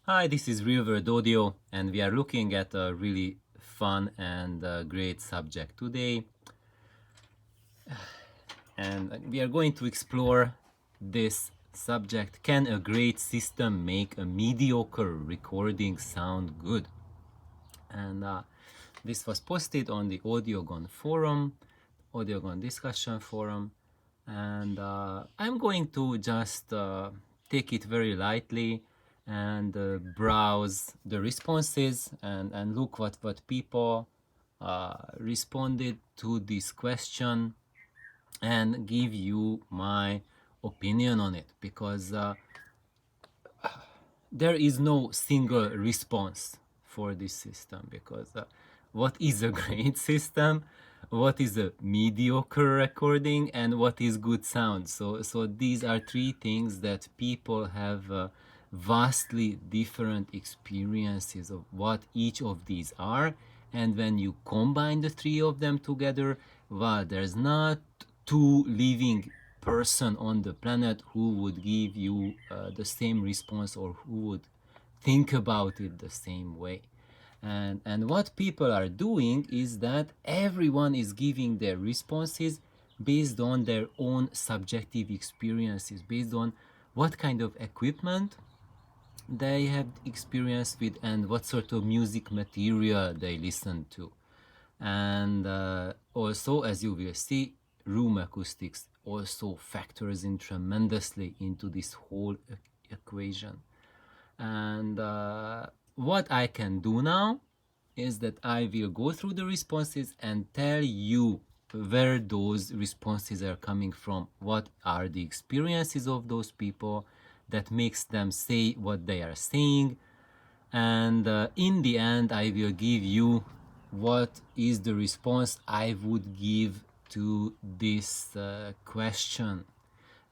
Hi, this is Real World Audio, and we are looking at a really fun and great subject today. And we are going to explore this subject. Can a great system make a mediocre recording sound good? And this was posted on the Audiogon forum, Audiogon discussion forum. And I'm going to just take it very lightly and browse the responses and look what people responded to this question and give you my opinion on it, because there is no single response for this system, because what is a great system, what is a mediocre recording, and what is good sound. So these are three things that people have vastly different experiences of what each of these are. And when you combine the three of them together, well, there's not two living person on the planet who would give you the same response, or who would think about it the same way. And what people are doing is that everyone is giving their responses based on their own subjective experiences, based on what kind of equipment they have experience with and what sort of music material they listen to. And also, as you will see, room acoustics also factors in tremendously into this whole equation. And what I can do now is that I will go through the responses and tell you where those responses are coming from, what are the experiences of those people that makes them say what they are saying. And in the end, I will give you what is the response I would give to this question.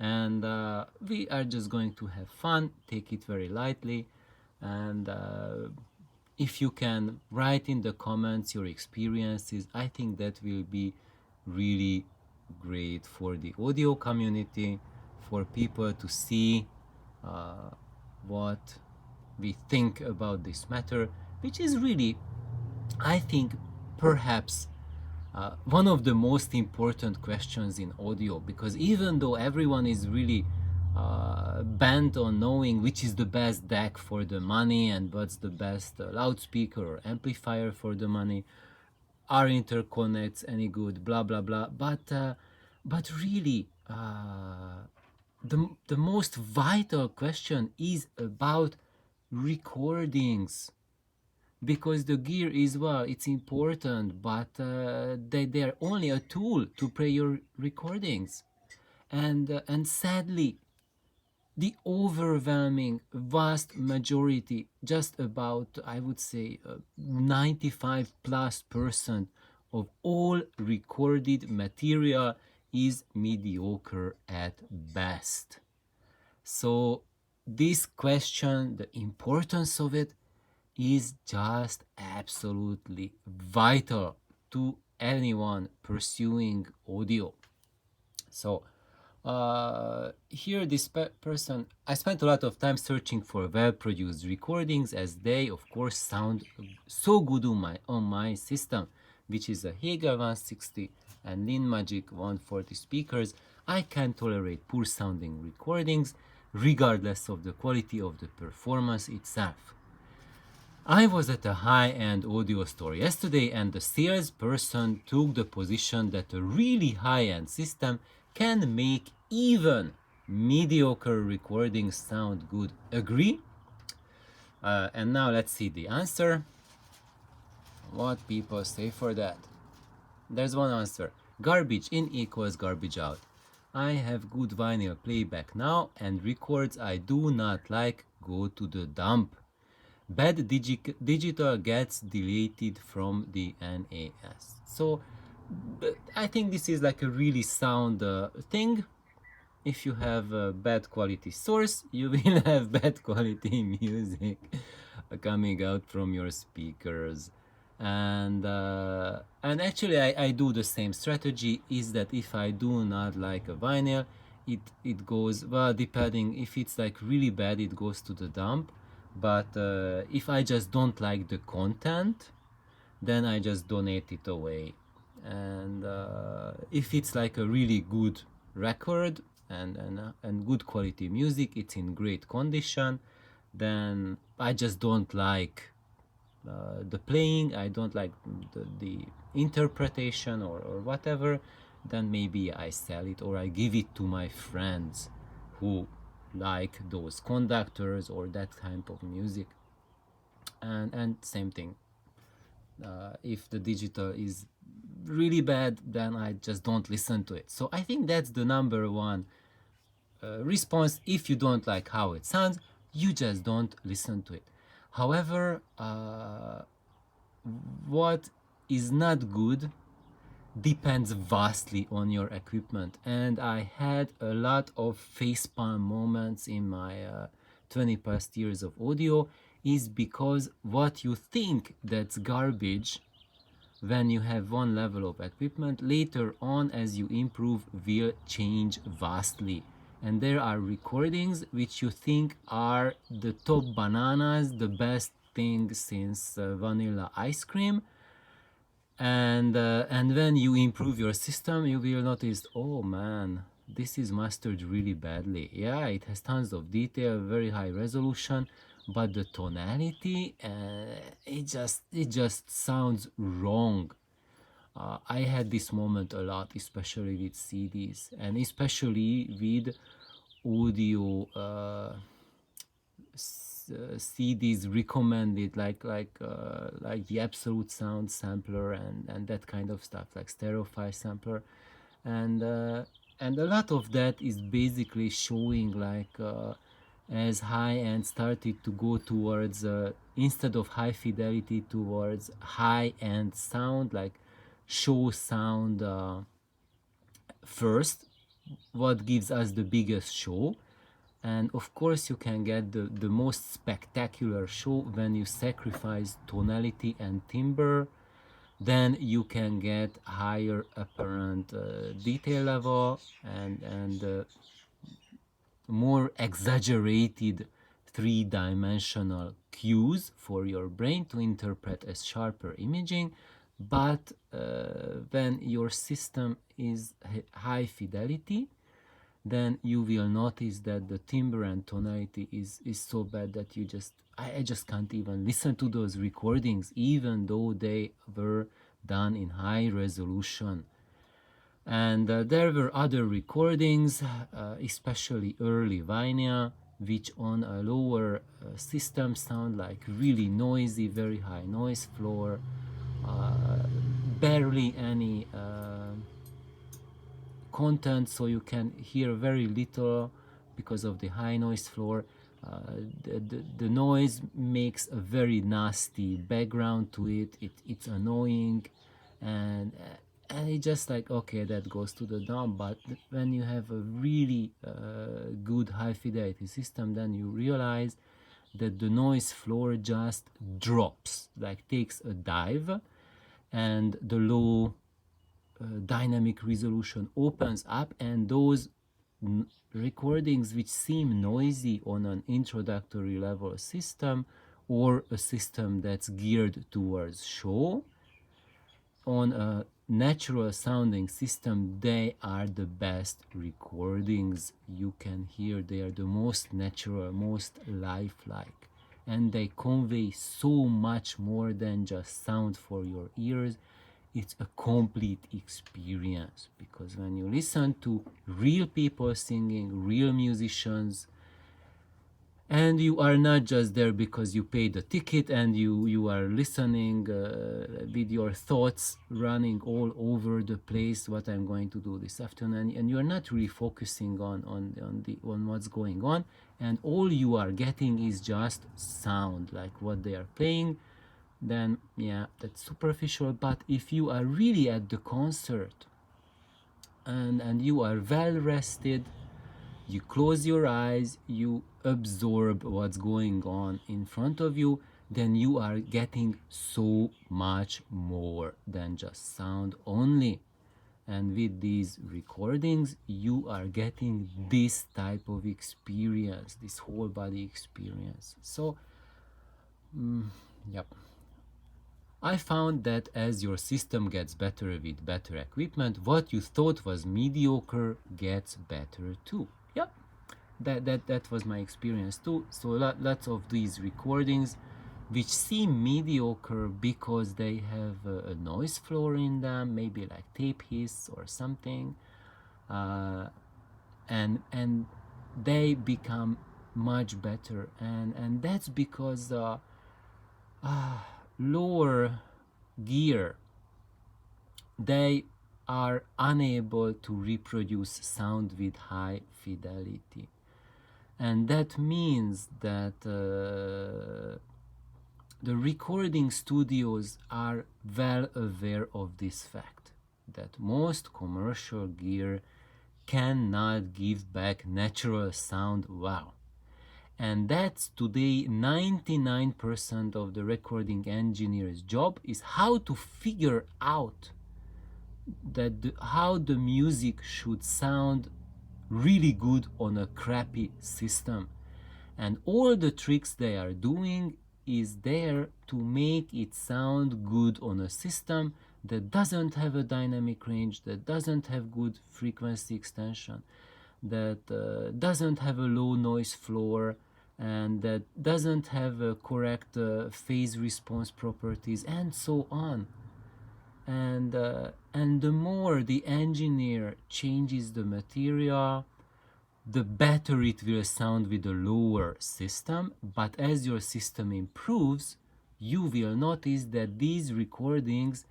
And we are just going to have fun, take it very lightly. And if you can write in the comments your experiences, I think that will be really great for the audio community, for people to see what we think about this matter, which is really, I think, perhaps one of the most important questions in audio, because even though everyone is really bent on knowing which is the best deck for the money and what's the best loudspeaker or amplifier for the money, are interconnects any good, blah blah blah, but really the most vital question is about recordings, because the gear is, well, it's important, but they're only a tool to play your recordings. And sadly, the overwhelming vast majority, just about, I would say, 95 plus percent of all recorded material is mediocre at best. So this question, the importance of it, is just absolutely vital to anyone pursuing audio. So here this person, I spent a lot of time searching for well-produced recordings, as they of course sound so good on my system, which is a Hegel 160 and Magic 140 speakers. I can tolerate poor sounding recordings regardless of the quality of the performance itself. I was at a high-end audio store yesterday, and the salesperson took the position that a really high-end system can make even mediocre recordings sound good. Agree? And now let's see the answer. What people say for that. There's one answer. Garbage in equals garbage out. I have good vinyl playback now, and records I do not like go to the dump. Bad digital gets deleted from the NAS. So I think this is like a really sound thing. If you have a bad quality source, you will have bad quality music coming out from your speakers. And actually I do the same strategy, is that if I do not like a vinyl, it goes, well, depending, if it's like really bad, it goes to the dump. But if I just don't like the content, then I just donate it away. And if it's like a really good record and good quality music, it's in great condition, then I just don't like the playing, I don't like the interpretation or whatever, then maybe I sell it or I give it to my friends who like those conductors or that type of music. And same thing, if the digital is really bad, then I just don't listen to it. So I think that's the number one response. If you don't like how it sounds, you just don't listen to it. However, what is not good depends vastly on your equipment, and I had a lot of facepalm moments in my 20 past years of audio, is because what you think that's garbage when you have one level of equipment, later on as you improve will change vastly. And there are recordings which you think are the top bananas, the best thing since vanilla ice cream, and when you improve your system, you will notice, oh man, this is mastered really badly. Yeah, it has tons of detail, very high resolution, but the tonality, it just sounds wrong. I had this moment a lot, especially with CDs and especially with audio CDs recommended, like the Absolute Sound sampler and that kind of stuff, like Stereophile sampler, and uh, and a lot of that is basically showing like as high end started to go towards instead of high fidelity towards high end sound, like show sound first, what gives us the biggest show. And of course you can get the most spectacular show when you sacrifice tonality and timbre. Then you can get higher apparent detail level and more exaggerated three-dimensional cues for your brain to interpret as sharper imaging. But when your system is high fidelity, then you will notice that the timbre and tonality is so bad that I just can't even listen to those recordings, even though they were done in high resolution. And there were other recordings, especially early vinyl, which on a lower system sound like really noisy, very high noise floor, barely any content, so you can hear very little because of the high noise floor. The noise makes a very nasty background to it. It's annoying, and it's just like, okay, that goes to the dump. But when you have a really good high fidelity system, then you realize that the noise floor just drops, like takes a dive, and the low dynamic resolution opens up, and those recordings which seem noisy on an introductory level system or a system that's geared towards show, on a natural sounding system, they are the best recordings you can hear. They are the most natural, most lifelike, and they convey so much more than just sound for your ears. It's a complete experience, because when you listen to real people singing, real musicians, and you are not just there because you paid the ticket and you are listening with your thoughts running all over the place, what I'm going to do this afternoon, and you're not really focusing on what's going on, and all you are getting is just sound, like what they are playing, then yeah, that's superficial. But if you are really at the concert and you are well rested, you close your eyes, you absorb what's going on in front of you, then you are getting so much more than just sound only. And with these recordings, you are getting this type of experience, this whole body experience. So Yep. I found that as your system gets better with better equipment, what you thought was mediocre gets better too. Yep. That was my experience too. So lots of these recordings which seem mediocre because they have a noise floor in them, maybe like tape hiss or something, uh, and they become much better, and that's because lower gear, they are unable to reproduce sound with high fidelity, and that means that the recording studios are well aware of this fact that most commercial gear cannot give back natural sound. Wow. And that's today 99% of the recording engineer's job, is how to figure out how the music should sound really good on a crappy system. And all the tricks they are doing is there to make it sound good on a system that doesn't have a dynamic range, that doesn't have good frequency extension, that doesn't have a low noise floor, and that doesn't have a correct phase response properties, and so on. And the more the engineer changes the material, the better it will sound with a lower system. But as your system improves, you will notice that these recordings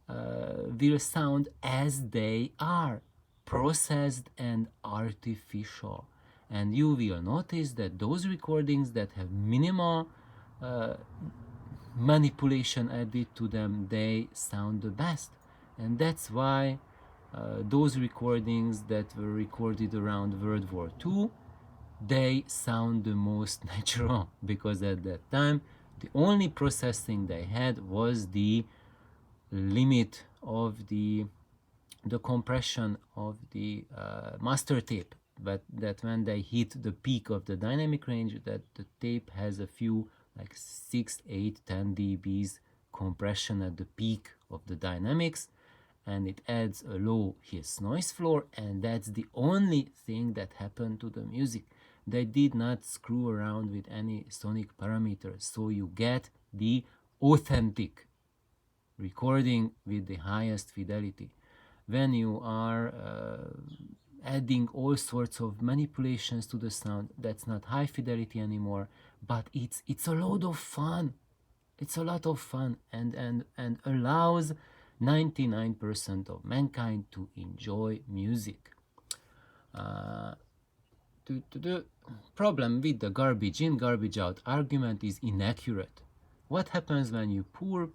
will sound as they are, processed and artificial. And you will notice that those recordings that have minimal manipulation added to them, they sound the best. And that's why those recordings that were recorded around World War II, they sound the most natural, because at that time the only processing they had was the limit of the compression of the master tape, but that when they hit the peak of the dynamic range, that the tape has a few, like 6, 8, 10 dBs compression at the peak of the dynamics, and it adds a low hiss noise floor, and that's the only thing that happened to the music. They did not screw around with any sonic parameters, so you get the authentic recording with the highest fidelity. When you are adding all sorts of manipulations to the sound, that's not high fidelity anymore, but it's a load of fun. It's a lot of fun, and allows 99% of mankind to enjoy music. The problem with the garbage in, garbage out argument is inaccurate. What happens when you pour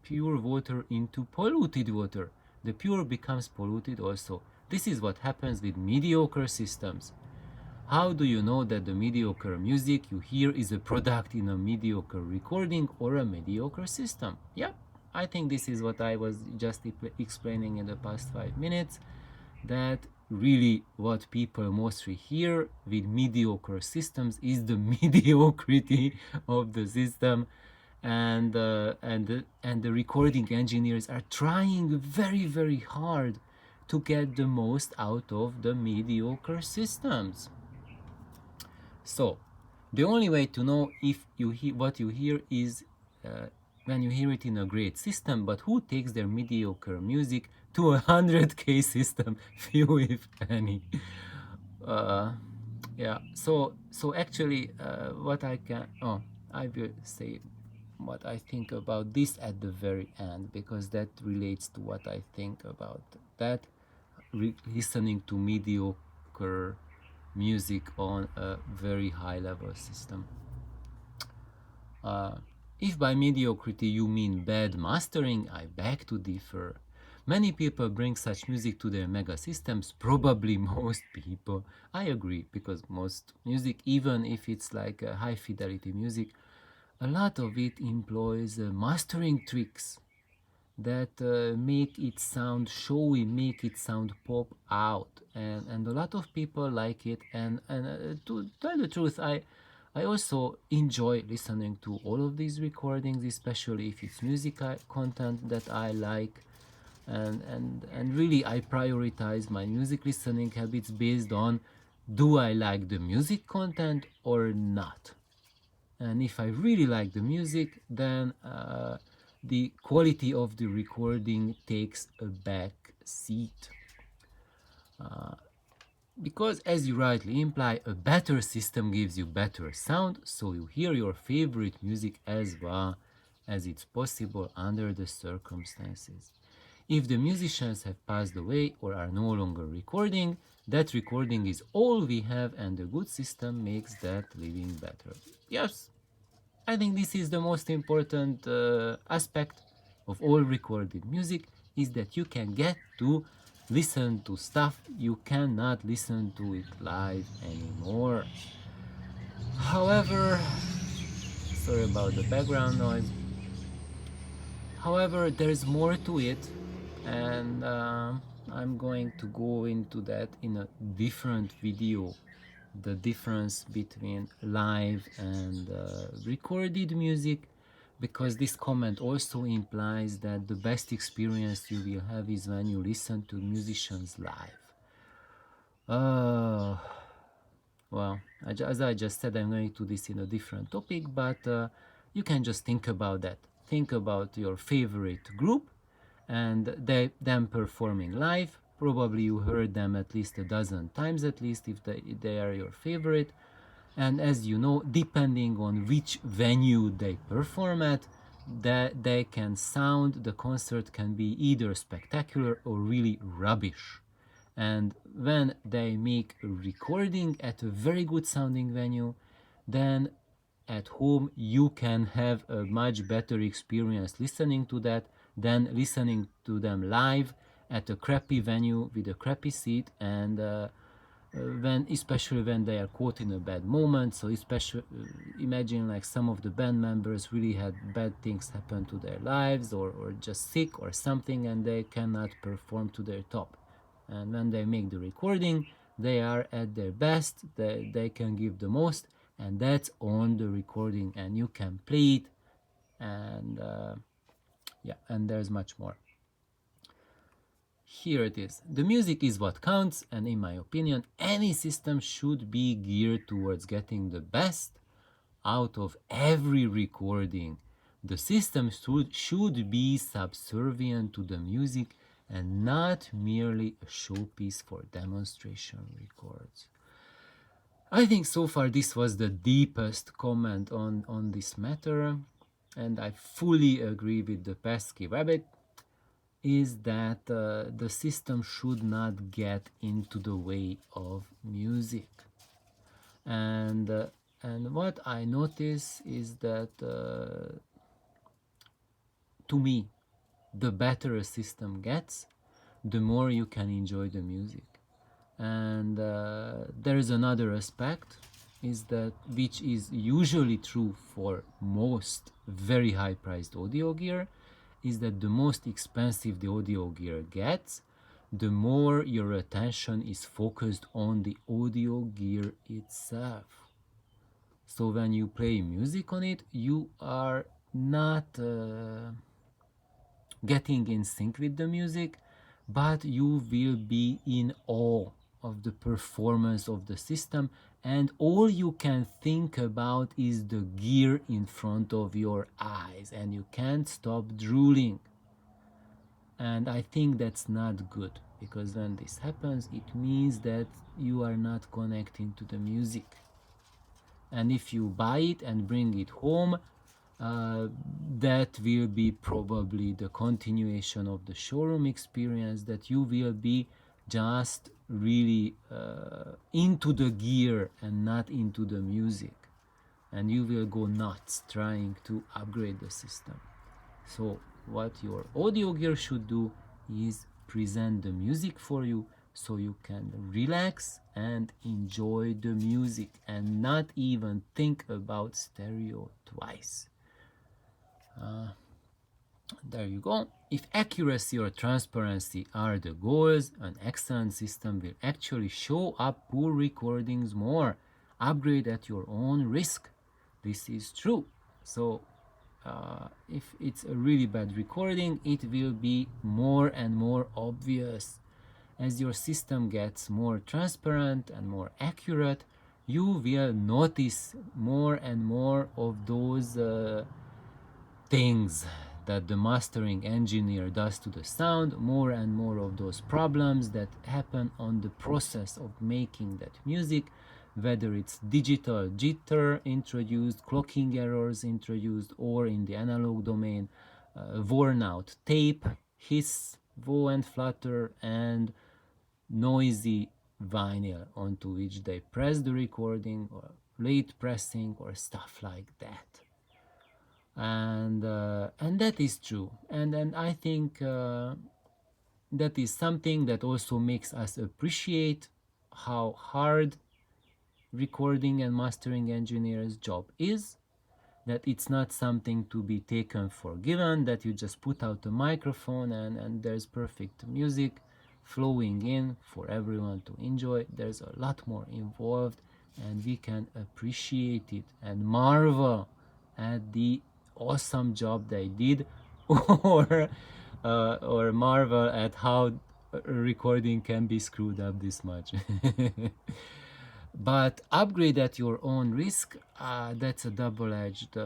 pure water into polluted water? The pure becomes polluted also. This is what happens with mediocre systems. How do you know that the mediocre music you hear is a product in a mediocre recording or a mediocre system? Yeah, I think this is what I was just explaining in the past 5 minutes, that really what people mostly hear with mediocre systems is the mediocrity of the system, and the recording engineers are trying very, very hard to get the most out of the mediocre systems. So the only way to know if you hear what you hear is when you hear it in a great system. But who takes their mediocre music to 100K system? Few, if any. Yeah. So actually, what I can I will say what I think about this at the very end, because that relates to what I think about that, listening to mediocre music on a very high level system. If by mediocrity you mean bad mastering, I beg to differ. Many people bring such music to their mega systems, probably most people. I agree, because most music, even if it's like a high fidelity music, a lot of it employs mastering tricks that make it sound showy, make it sound pop out, and a lot of people like it. And to tell the truth, I also enjoy listening to all of these recordings, especially if it's music content that I like. And really I prioritize my music listening habits based on, do I like the music content or not? And if I really like the music, then the quality of the recording takes a back seat. Because, as you rightly imply, a better system gives you better sound, so you hear your favorite music as well as it's possible under the circumstances. If the musicians have passed away or are no longer recording, that recording is all we have, and a good system makes that living better. Yes, I think this is the most important aspect of all recorded music, is that you can get to listen to stuff you cannot listen to it live anymore. However, sorry about the background noise. However, there's more to it, and I'm going to go into that in a different video. The difference between live and recorded music, because this comment also implies that the best experience you will have is when you listen to musicians live. Uh, well, as I just said, I'm going to this in a different topic, but you can just think about that. Think about your favorite group and them performing live. Probably you heard them at least a dozen times, at least, if they are your favorite. And as you know, depending on which venue they perform at, that they can sound, the concert can be either spectacular or really rubbish. And when they make a recording at a very good sounding venue, then at home you can have a much better experience listening to that than listening to them live at a crappy venue with a crappy seat, and when, especially when they are caught in a bad moment. So especially imagine like some of the band members really had bad things happen to their lives, or just sick or something, and they cannot perform to their top. And when they make the recording, they are at their best, they can give the most, and that's on the recording, and you can play it. And yeah, and there's much more. Here it is. The music is what counts, and in my opinion, any system should be geared towards getting the best out of every recording. The system should be subservient to the music and not merely a showpiece for demonstration records. I think so far this was the deepest comment on this matter, and I fully agree with the pesky rabbit, is that the system should not get into the way of music. And what I notice is that to me, the better a system gets, the more you can enjoy the music. And there is another aspect, is that, which is usually true for most very high priced audio gear, is that the most expensive the audio gear gets, the more your attention is focused on the audio gear itself. So when you play music on it, you are not getting in sync with the music, but you will be in awe of the performance of the system, and all you can think about is the gear in front of your eyes, and you can't stop drooling. And I think that's not good, because when this happens, it means that you are not connecting to the music. And if you buy it and bring it home, that will be probably the continuation of the showroom experience, that you will be just really into the gear and not into the music, and you will go nuts trying to upgrade the system. So what your audio gear should do is present the music for you, so you can relax and enjoy the music and not even think about stereo twice. There you go. If accuracy or transparency are the goals, an excellent system will actually show up poor recordings more. upgrade at your own risk. This is true. So if it's a really bad recording, it will be more and more obvious. As your system gets more transparent and more accurate, you will notice more and more of those things that the mastering engineer does to the sound, more and more of those problems that happen on the process of making that music, whether it's digital jitter introduced, clocking errors introduced, or in the analog domain, worn out tape, hiss, woe and flutter, and noisy vinyl onto which they press the recording, or late pressing, or stuff like that. And that is true, and I think that is something that also makes us appreciate how hard recording and mastering engineer's job is, that it's not something to be taken for given, that you just put out a microphone and there's perfect music flowing in for everyone to enjoy. There's a lot more involved, and we can appreciate it and marvel at the awesome job they did, or marvel at how a recording can be screwed up this much. But upgrade at your own risk, that's a double-edged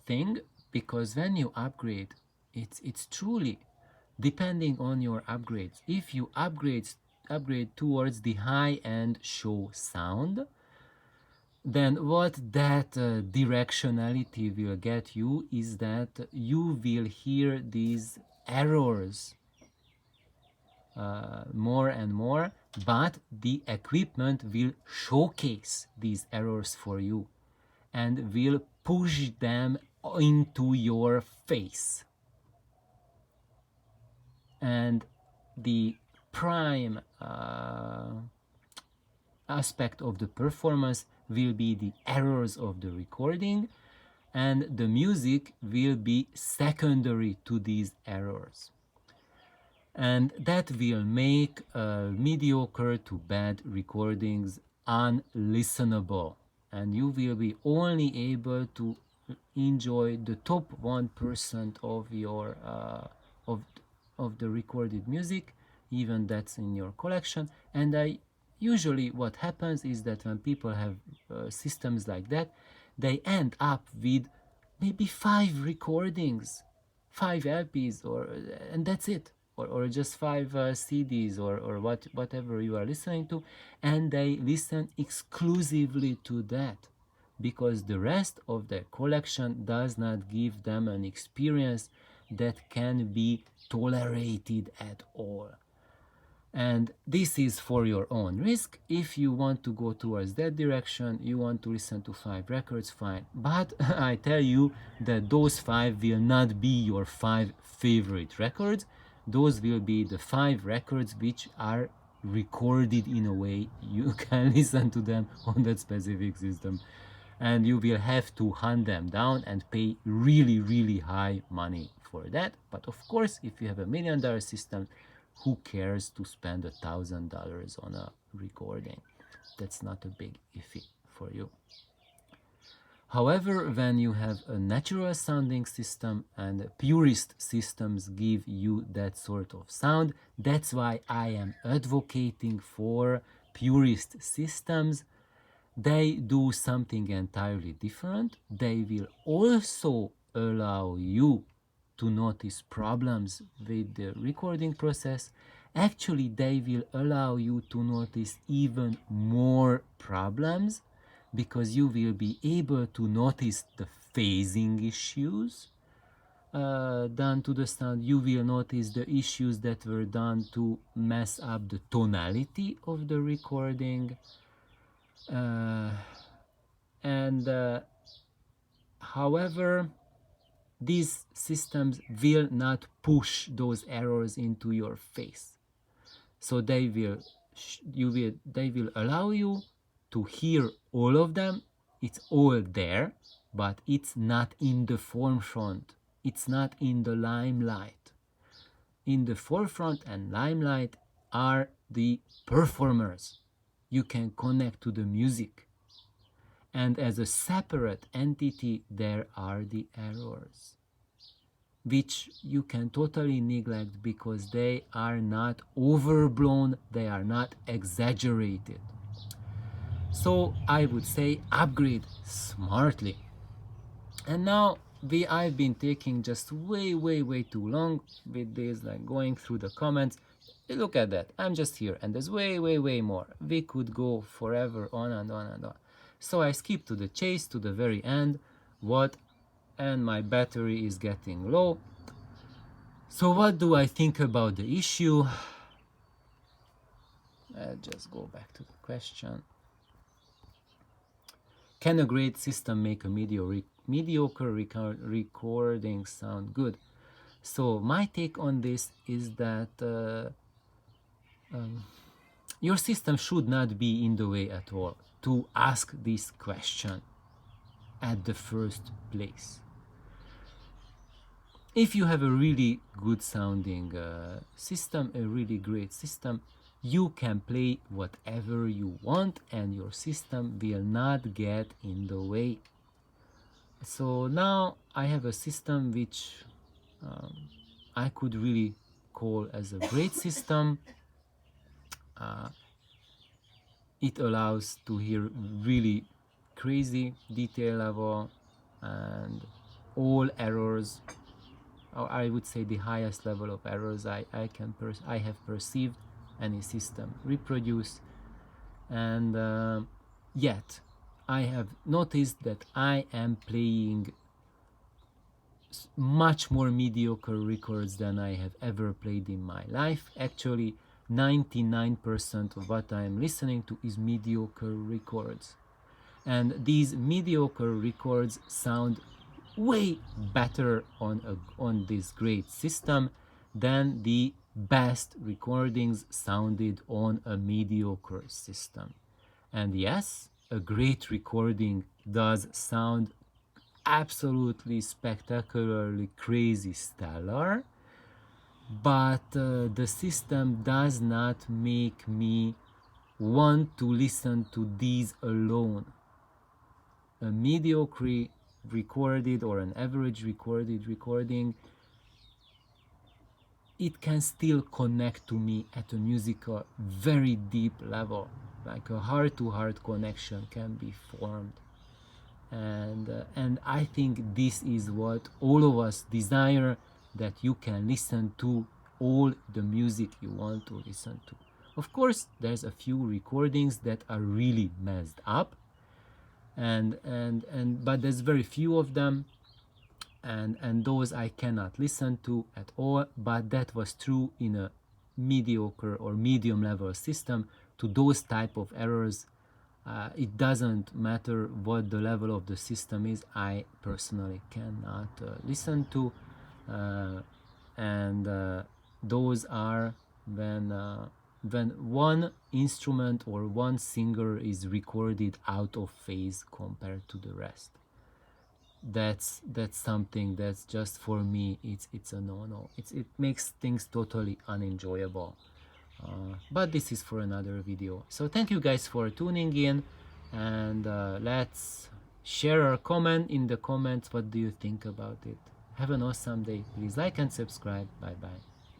thing, because when you upgrade, it's truly depending on your upgrades. If you upgrade towards the high-end show sound, then what that directionality will get you is that you will hear these errors more and more, but the equipment will showcase these errors for you and will push them into your face. And the prime aspect of the performance will be the errors of the recording, and the music will be secondary to these errors. And that will make mediocre to bad recordings unlistenable, and you will be only able to enjoy the top 1% of your of the recorded music, even that's in your collection. And usually what happens is that when people have systems like that, they end up with maybe 5 recordings, 5 LPs, and that's it, or just 5 CDs, or whatever you are listening to, and they listen exclusively to that, because the rest of the collection does not give them an experience that can be tolerated at all. And this is for your own risk. If you want to go towards that direction, you want to listen to 5 records, fine. But I tell you that those 5 will not be your 5 favorite records. Those will be the 5 records which are recorded in a way you can listen to them on that specific system. And you will have to hunt them down and pay really, really high money for that. But of course, if you have $1 million system, who cares to spend $1,000 on a recording? That's not a big iffy for you. However, when you have a natural sounding system, and purist systems give you that sort of sound, that's why I am advocating for purist systems. They do something entirely different. They will also allow you to notice problems with the recording process. Actually, they will allow you to notice even more problems, because you will be able to notice the phasing issues done to the sound. You will notice the issues that were done to mess up the tonality of the recording. However, these systems will not push those errors into your face. So they will allow you to hear all of them. It's all there, but it's not in the forefront. It's not in the limelight. In the forefront and limelight are the performers. you can connect to the music. And as a separate entity, there are the errors, which you can totally neglect because they are not overblown, they are not exaggerated. So I would say upgrade smartly. And now I've been taking just way too long with this, like going through the comments. Look at that, I'm just here and there's way more. We could go forever on and on and on. So I skip to the chase, to the very end. And my battery is getting low. So what do I think about the issue? I'll just go back to the question. Can a great system make a mediocre recording sound good? So my take on this is that your system should not be in the way at all to ask this question at the first place. If you have a really good sounding system, a really great system, you can play whatever you want and your system will not get in the way. So now I have a system which I could really call as a great system. It allows to hear really crazy detail level and all errors, or I would say the highest level of errors I have perceived any system reproduce. And yet I have noticed that I am playing much more mediocre records than I have ever played in my life. Actually, 99% of what I am listening to is mediocre records. And these mediocre records sound way better on this great system than the best recordings sounded on a mediocre system. And yes, a great recording does sound absolutely spectacularly crazy stellar, but the system does not make me want to listen to these alone. A mediocre recorded or an average recording, it can still connect to me at a musical very deep level, like a heart-to-heart connection can be formed. And I think this is what all of us desire, that you can listen to all the music you want to listen to. Of course, there's a few recordings that are really messed up, but there's very few of them, and those I cannot listen to at all. But that was true in a mediocre or medium level system. To those type of errors, it doesn't matter what the level of the system is, I personally cannot listen to, and those are when one instrument or one singer is recorded out of phase compared to the rest. That's something that's just, for me, it's a no-no. It makes things totally unenjoyable. But this is for another video. So thank you guys for tuning in, and let's share our comment in the comments. What do you think about it? Have an awesome day. Please like and subscribe. Bye bye.